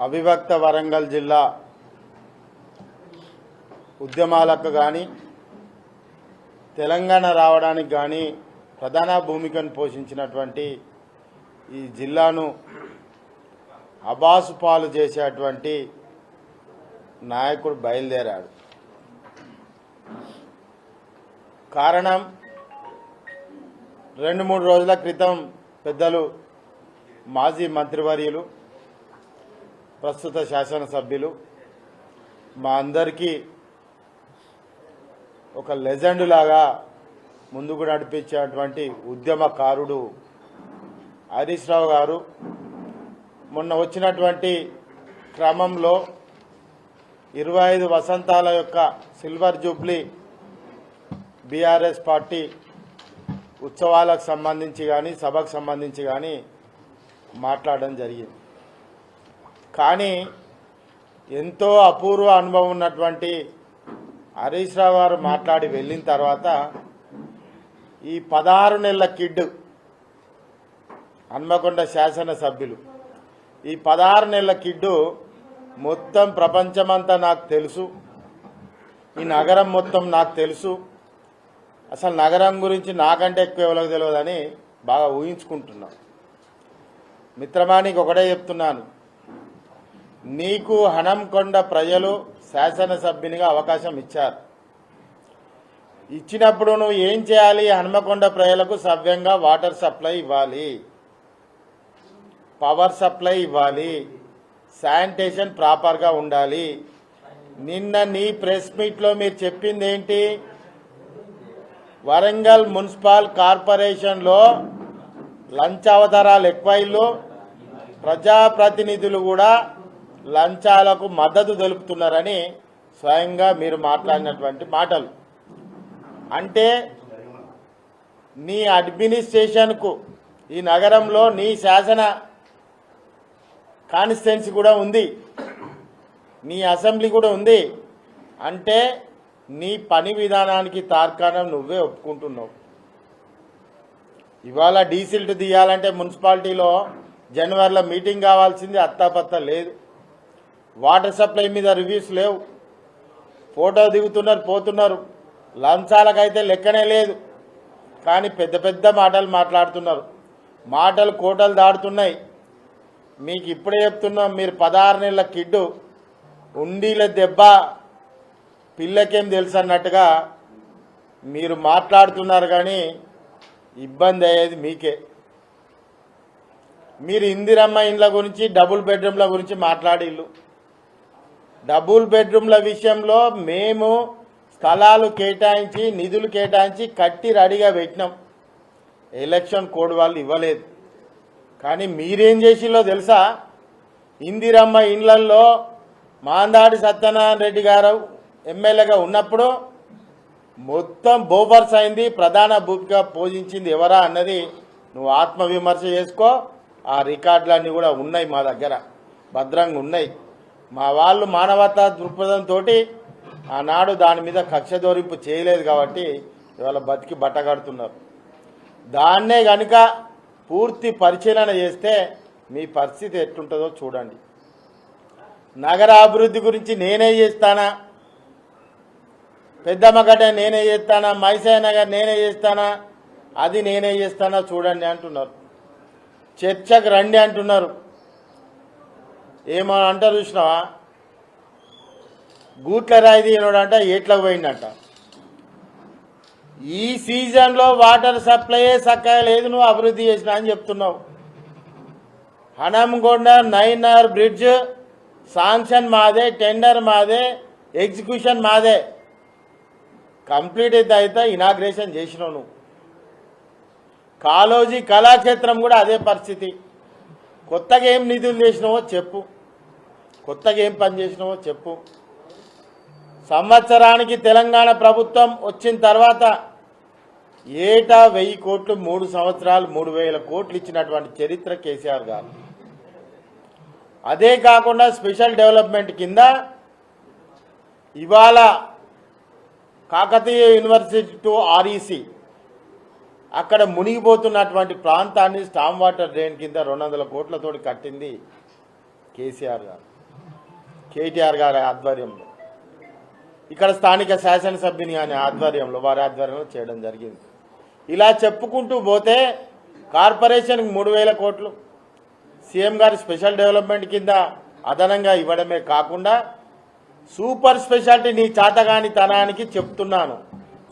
అవిభక్త వరంగల్ జిల్లా ఉద్యమాలకు కానీ తెలంగాణ రావడానికి కానీ ప్రధాన భూమికను పోషించినటువంటి ఈ జిల్లాను అబాసు పాలు చేసేటువంటి నాయకుడు బయలుదేరాడు. కారణం 2-3 రోజుల క్రితం పెద్దలు మాజీ మంత్రివర్యులు ప్రస్తుత శాసనసభ్యులు మా అందరికీ ఒక లెజెండ్ లాగా ముందుకు నడిపించేటువంటి ఉద్యమకారుడు హరీష్ రావు గారు మొన్న వచ్చినటువంటి క్రమంలో 25 వసంతాల యొక్క సిల్వర్ జూబ్లీ బీఆర్ఎస్ పార్టీ ఉత్సవాలకు సంబంధించి కానీ సభకు సంబంధించి కానీ మాట్లాడడం జరిగింది. కానీ ఎంతో అపూర్వ అనుభవం ఉన్నటువంటి హరీష్ రావు గారు మాట్లాడి వెళ్ళిన తర్వాత ఈ 16 నెలల కిడ్ హన్మకొండ శాసనసభ్యులు ఈ 16 నెలల కిడ్డు మొత్తం ప్రపంచమంతా నాకు తెలుసు, ఈ నగరం మొత్తం నాకు తెలుసు, అసలు నగరం గురించి నాకంటే ఎక్కువ ఎవరికి తెలియదని బాగా ఊహించుకుంటున్నాను. మిత్రమా, నీకు ఒకటే చెప్తున్నాను, నీకు హన్మకొండ ప్రజలు శాసనసభ్యునిగా అవకాశం ఇచ్చారు. ఇచ్చినప్పుడు నువ్వు ఏం చేయాలి? హన్మకొండ ప్రజలకు సవ్యంగా వాటర్ సప్లై ఇవ్వాలి, పవర్ సప్లై ఇవ్వాలి, శానిటేషన్ ప్రాపర్గా ఉండాలి. నిన్న నీ ప్రెస్ మీట్లో మీరు చెప్పింది ఏంటి? వరంగల్ మున్సిపల్ కార్పొరేషన్లో లంచావతారాలు ఎక్కువైళ్ళు, ప్రజాప్రతినిధులు కూడా లంచాలకు మద్దతు తెలుపుతున్నారని స్వయంగా మీరు మాట్లాడినటువంటి మాటలు. అంటే నీ అడ్మినిస్ట్రేషన్కు ఈ నగరంలో నీ శాసన కాన్స్టిట్యున్సీ కూడా ఉంది, నీ అసెంబ్లీ కూడా ఉంది. అంటే నీ పని విధానానికి తార్కాణం నువ్వే ఒప్పుకుంటున్నావు. ఇవాళ డీసిల్ట్ తీయాలంటే మున్సిపాలిటీలో జనవరిలో మీటింగ్ కావాల్సింది అత్తాపత్తా లేదు. వాటర్ సప్లై మీద రివ్యూస్ లేవు, ఫోటో దిగుతున్నారు పోతున్నారు. లంచాలకైతే లెక్కనే లేదు, కానీ పెద్ద పెద్ద మాటలు మాట్లాడుతున్నారు. మాటలు కోటలు దాడుతున్నాయి. మీకు ఇప్పుడే చెప్తున్నాం, మీరు 16 నెలల కిడ్డు ఉండీల దెబ్బ పిల్లకేం తెలుసు అన్నట్టుగా మీరు మాట్లాడుతున్నారు. కానీ ఇబ్బంది అయ్యేది మీకే. మీరు ఇందిరమ్మ ఇండ్ల గురించి డబుల్ బెడ్రూమ్ల గురించి మాట్లాడిల్లు. డబుల్ బెడ్రూమ్ల విషయంలో మేము స్థలాలు కేటాయించి నిధులు కేటాయించి కట్టి రెడీగా పెట్టినాం. ఎలక్షన్ కోడ్ వాళ్ళు ఇవ్వలేదు. కానీ మీరేం చేసిల్లో తెలుసా? ఇందిరమ్మ ఇండ్లల్లో మాందాడి సత్యనారాయణ రెడ్డి గారు ఎమ్మెల్యేగా ఉన్నప్పుడు మొత్తం బోఫర్స్ అయింది. ప్రధాన భూమిక పోషించింది ఎవరా అన్నది నువ్వు ఆత్మవిమర్శ చేసుకో. ఆ రికార్డులన్నీ కూడా ఉన్నాయి, మా దగ్గర భద్రంగా ఉన్నాయి. మా వాళ్ళు మానవతా దృక్పథంతో ఆనాడు దాని మీద కక్ష దోరింపు చేయలేదు కాబట్టి ఇవాళ బతికి బట్టగడుతున్నారు. దాన్నే కనుక పూర్తి పరిశీలన చేస్తే మీ పరిస్థితి ఎట్లుంటుందో చూడండి. నగర అభివృద్ధి గురించి నేనే చేస్తానా, పెద్దమ్మగడ్డ నేనే చేస్తానా, మైసాయ నగర్ నేనే చేస్తానా, అది నేనే చేస్తానా చూడండి అంటున్నారు. చర్చకు రండి అంటున్నారు. ఏమో అంటారు చూసినావా? గూట్ల రాయి తీయనోడంట ఏట్లకు పోయిందంట. ఈ సీజన్లో వాటర్ సప్లైయే చక్కగా లేదు, నువ్వు అభివృద్ధి చేసినా అని చెప్తున్నావు. హన్మకొండ 9R బ్రిడ్జ్ శాంక్షన్ మాదే, టెండర్ మాదే, ఎగ్జిక్యూషన్ మాదే. కంప్లీట్ అయితే ఇనాగ్రేషన్ చేసినావు నువ్వు. కాళోజీ కళాక్షేత్రం కూడా అదే పరిస్థితి. కొత్తగా ఏం నిధులు చేసినావో చెప్పు, కొత్తగా ఏం పని చేసినావో చెప్పు. సంవత్సరానికి తెలంగాణ ప్రభుత్వం వచ్చిన తర్వాత ఏటా 1000 కోట్లు, 3 సంవత్సరాలు 3000 కోట్లు ఇచ్చినటువంటి చరిత్ర కేసీఆర్ గారు. అదే కాకుండా స్పెషల్ డెవలప్మెంట్ కింద ఇవాళ కాకతీయ యూనివర్సిటీ టు ఆర్ఈసి అక్కడ మునిగిపోతున్నటువంటి ప్రాంతాన్ని స్టామ్ వాటర్ డ్రైన్ కింద 200 కోట్లతోటి కట్టింది కేసీఆర్ గారు. కేటీఆర్ గారి ఆధ్వర్యంలో, ఇక్కడ స్థానిక శాసనసభ్యుని అనే ఆధ్వర్యంలో, వారి ఆధ్వర్యంలో చేయడం జరిగింది. ఇలా చెప్పుకుంటూ పోతే కార్పొరేషన్కి 3,000 కోట్లు సీఎం గారి స్పెషల్ డెవలప్మెంట్ కింద అదనంగా ఇవ్వడమే కాకుండా సూపర్ స్పెషాలిటీ నీ చాతగాని తనానికి చెప్తున్నాను,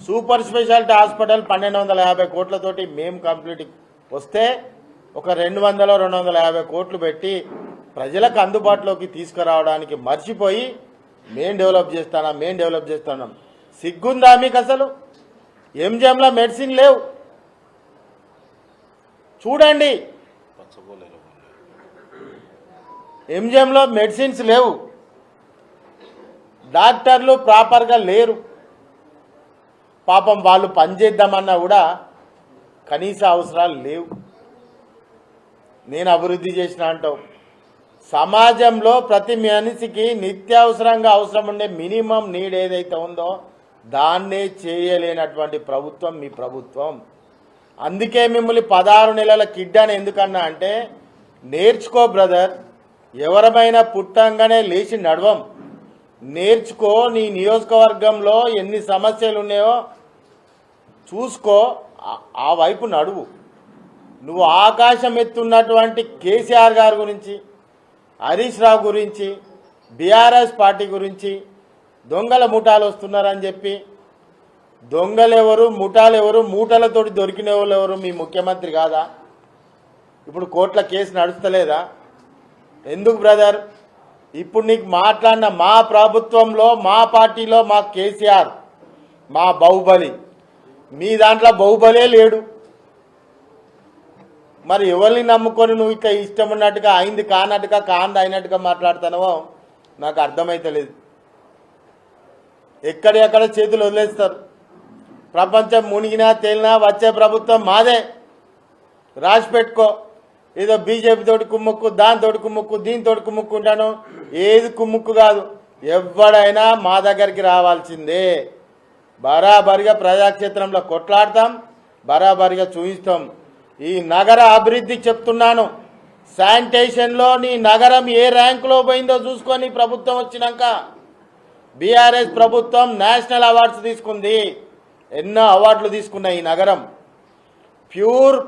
సూపర్ స్పెషాలిటీ హాస్పిటల్ 1,250 కోట్లతోటి మేము కంప్లీట్ వస్తే ఒక 200-250 కోట్లు పెట్టి ప్రజలకు అందుబాటులోకి తీసుకురావడానికి మర్చిపోయి మేం డెవలప్ చేస్తున్నాం. సిగ్గుందా మీకు అసలు? ఎంజిఎంలో మెడిసిన్ లేవు, చూడండి. ఎంజిఎంలో మెడిసిన్స్ లేవు, డాక్టర్లు ప్రాపర్గా లేరు. పాపం వాళ్ళు పనిచేద్దామన్నా కూడా కనీస అవసరాలు లేవు. నేను అభివృద్ధి చేసిన అంటావు. సమాజంలో ప్రతి మనిషికి నిత్యావసరంగా అవసరం ఉండే మినిమం నీడ్ ఏదైతే ఉందో దాన్నే చేయలేనటువంటి ప్రభుత్వం మీ ప్రభుత్వం. అందుకే మిమ్మల్ని 16 నెలల కిడ్ అని ఎందుకన్నా అంటే, నేర్చుకో బ్రదర్, ఎవరమైనా పుట్టంగానే లేచి నడవం. నేర్చుకో, నీ నియోజకవర్గంలో ఎన్ని సమస్యలు ఉన్నాయో చూసుకో, ఆ వైపు నడువు. నువ్వు ఆకాశం ఎత్తున్నటువంటి కేసీఆర్ గారి గురించి, హరీష్ రావు గురించి, బీఆర్ఎస్ పార్టీ గురించి, దొంగల ముఠాలు వస్తున్నారని చెప్పి, దొంగలెవరు ముఠాలెవరు, మూటలతోటి దొరికిన వాళ్ళు ఎవరు? మీ ముఖ్యమంత్రి కాదా? ఇప్పుడు కోర్టుల కేసు నడుస్తలేదా? ఎందుకు బ్రదర్? ఇప్పుడు నీకు మాట్లాడిన మా ప్రభుత్వంలో, మా పార్టీలో మా కేసీఆర్ మా బాహుబలి, మీ దాంట్లో బాహుబలే లేడు. మరి ఎవరిని నమ్ముకొని నువ్వు ఇక ఇష్టం ఉన్నట్టుగా అయింది కానట్టుగా కాంది అయినట్టుగా మాట్లాడుతున్నావో నాకు అర్థమైతలేదు. ఎక్కడెక్కడ చేతులు వదిలేస్తారు. ప్రపంచం మునిగినా తేలినా వచ్చే ప్రభుత్వం మాదే, రాసి పెట్టుకో. ఏదో బీజేపీ తోటి కుమ్ముక్కు, దానితోటి కుమ్ముక్కు, దీనితోటి కుమ్ముక్కు ఉంటాను. ఏది కుమ్ముక్కు కాదు, ఎవడైనా మా దగ్గరికి రావాల్సిందే. బరాబరిగా ప్రజాక్షేత్రంలో కొట్లాడతాం, బరాబరిగా చూపిస్తాం. ఈ నగర అభివృద్ధి చెప్తున్నాను, శానిటేషన్లో నీ నగరం ఏ ర్యాంకులో పోయిందో చూసుకొని ప్రభుత్వం వచ్చినాక. బీఆర్ఎస్ ప్రభుత్వం నేషనల్ అవార్డ్స్ తీసుకుంది, ఎన్నో అవార్డులు తీసుకున్న ఈ నగరం. ప్యూర్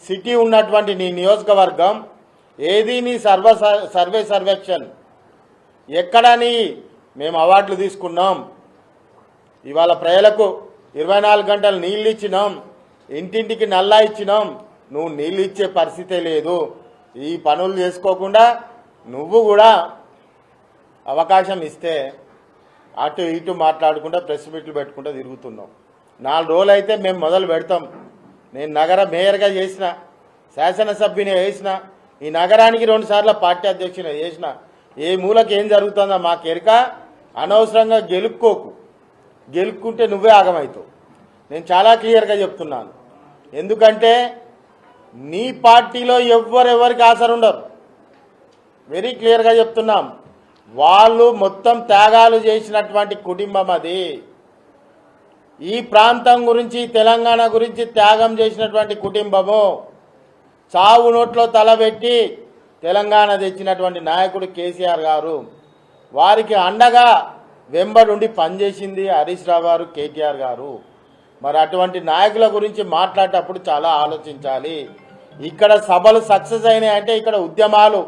సిటీ ఉన్నటువంటి నీ నియోజకవర్గం ఏది? నీ సర్వే సర్వేక్షణ్ ఎక్కడని మేము అవార్డులు తీసుకున్నాం. ఇవాళ ప్రజలకు 24 గంటలు నీళ్ళు ఇచ్చినాం, ఇంటింటికి నల్లా ఇచ్చినాం. నువ్వు నీళ్ళు ఇచ్చే పరిస్థితే లేదు. ఈ పనులు చేసుకోకుండా నువ్వు కూడా అవకాశం ఇస్తే అటు ఇటు మాట్లాడుకుంటా ప్రెస్ మీట్లు పెట్టుకుంటూ తిరుగుతున్నావు. 4 రోజులు అయితే మేము మొదలు పెడతాం. నేను నగర మేయర్గా చేసిన, శాసనసభ్యుని చేసిన, ఈ నగరానికి 2 సార్లు పార్టీ అధ్యక్షుని చేసిన. ఏ మూలకి ఏం జరుగుతుందో మాకు ఎరుక. అనవసరంగా గెలుక్కోకు, గెలుక్కుంటే నువ్వే ఆగమవుతావు. నేను చాలా క్లియర్గా చెప్తున్నాను. ఎందుకంటే నీ పార్టీలో ఎవరెవరికి ఆసరుండరు. వెరీ క్లియర్గా చెప్తున్నాం. వాళ్ళు మొత్తం త్యాగాలు చేసినటువంటి కుటుంబం అది. ఈ ప్రాంతం గురించి, తెలంగాణ గురించి త్యాగం చేసినటువంటి కుటుంబము. చావు నోట్లో తలబెట్టి తెలంగాణ తెచ్చినటువంటి నాయకుడు కేసీఆర్ గారు. వారికి అండగా వెంబడుండి పనిచేసింది హరీష్ రావు గారు, కేటీఆర్ గారు. మరి అటువంటి నాయకుల గురించి మాట్లాడేటప్పుడు చాలా ఆలోచించాలి. ఇక్కడ సభలు సక్సెస్ అయినాయంటే ఇక్కడ ఉద్యమాలు,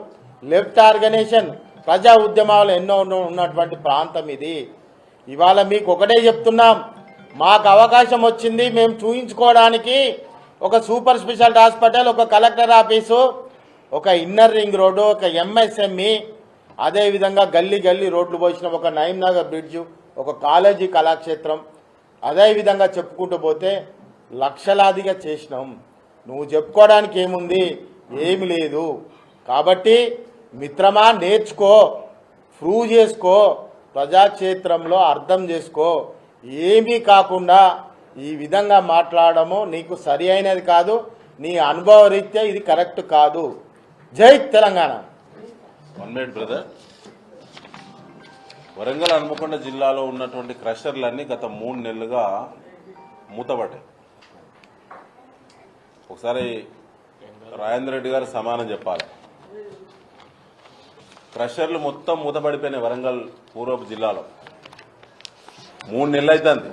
లెఫ్ట్ ఆర్గనైజేషన్, ప్రజా ఉద్యమాలు ఎన్నో ఉన్నటువంటి ప్రాంతం ఇది. ఇవాళ మీకు ఒకటే చెప్తున్నాం, మాకు అవకాశం వచ్చింది, మేము చూయించుకోవడానికి ఒక సూపర్ స్పెషాలిటీ హాస్పిటల్, ఒక కలెక్టర్ ఆఫీసు, ఒక ఇన్నర్ రింగ్ రోడ్డు, ఒక ఎంఎస్ఎంఈ, అదేవిధంగా గల్లీ గల్లీ రోడ్లు పోసిన ఒక నగర్ బ్రిడ్జు, ఒక కాలేజీ కళాక్షేత్రం, అదేవిధంగా చెప్పుకుంటూ పోతే లక్షలాదిగా చేసినాం. నువ్వు చెప్పుకోవడానికి ఏముంది? ఏమి లేదు. కాబట్టి మిత్రమా, నేర్చుకో, ప్రూవ్ చేసుకో, ప్రజాక్షేత్రంలో అర్థం చేసుకో. ఏమీ కాకుండా ఈ విధంగా మాట్లాడము నీకు సరి అయినది కాదు. నీ అనుభవ రీత్యా ఇది కరెక్ట్ కాదు. జై తెలంగాణ. 1 minute brother. వరంగల్ హన్మకొండ జిల్లాలో ఉన్నటువంటి క్రషర్లన్నీ గత 3 నెలలుగా మూతపడ్డాయి. ఒకసారి రాజేంద్ర రెడ్డి గారు సమానం చెప్పాలి. క్రషర్లు మొత్తం మూతపడిపోయినాయి వరంగల్ పూర్వపు జిల్లాలో 3 నెలలు అవుతుంది.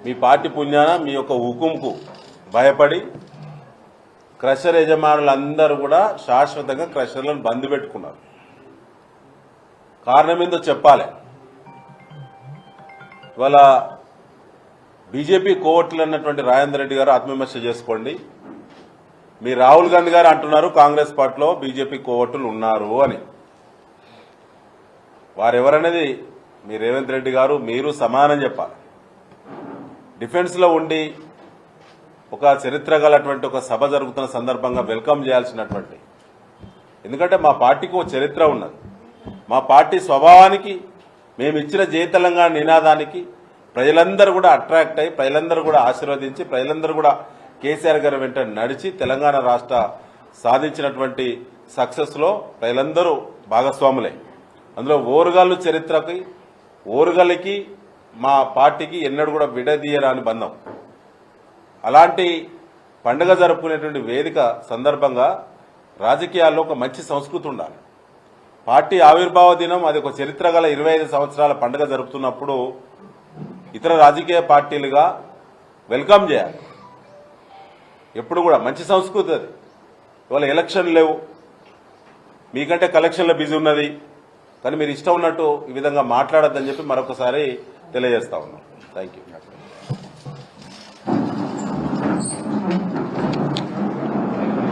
మీ పార్టీ పుణ్యాన మీ యొక్క హుకుంకు భయపడి క్రషర్ యజమానులందరూ కూడా శాశ్వతంగా క్రషర్లను బంద్ పెట్టుకున్నారు. కారణం ఏందో చెప్పాలి. ఇవాళ బీజేపీ కోవట్లు అన్నటువంటి రాజేందర్ రెడ్డి గారు ఆత్మవిమర్శ చేసుకోండి. మీ రాహుల్ గాంధీ గారు అంటున్నారు కాంగ్రెస్ పార్టీలో బీజేపీ కోవట్లు ఉన్నారు అని. వారెవరనేది మీ రేవంత్ రెడ్డి గారు మీరు సమానం చెప్పాలి. డిఫెన్స్లో ఉండి ఒక చరిత్ర గలటువంటి ఒక సభ జరుగుతున్న సందర్భంగా వెల్కమ్ చేయాల్సినటువంటి, ఎందుకంటే మా పార్టీకి ఒక చరిత్ర ఉన్నది. మా పార్టీ స్వభావానికి మేము ఇచ్చిన జై తెలంగాణ నినాదానికి ప్రజలందరూ కూడా అట్రాక్ట్ అయ్యి, ప్రజలందరూ కూడా ఆశీర్వదించి, ప్రజలందరూ కూడా కేసీఆర్ గారి వెంట నడిచి తెలంగాణ రాష్ట్ర సాధించినటువంటి సక్సెస్లో ప్రజలందరూ భాగస్వాములే. అందులో ఓరుగల్లు చరిత్రకి, ఓరుగల్లుకి మా పార్టీకి ఎన్నడూ కూడా విడదీయరాని బంధం. అలాంటి పండుగ జరుపుకునేటువంటి వేదిక సందర్భంగా రాజకీయాల్లో ఒక మంచి సంస్కృతి ఉండాలి. పార్టీ ఆవిర్భావ దినం అది ఒక చరిత్ర గల 25 సంవత్సరాల పండుగ జరుపుతున్నప్పుడు ఇతర రాజకీయ పార్టీలుగా వెల్కమ్ చేయాలి. ఎప్పుడు కూడా మంచి సంస్కృతి అది. ఇవాళ ఎలక్షన్ లేవు, మీకంటే కలెక్షన్ల బిజీ ఉన్నది, కానీ మీరు ఇష్టం ఉన్నట్టు ఈ విధంగా మాట్లాడొద్దని చెప్పి మరొకసారి తెలియజేస్తా ఉన్నాం. Thank you.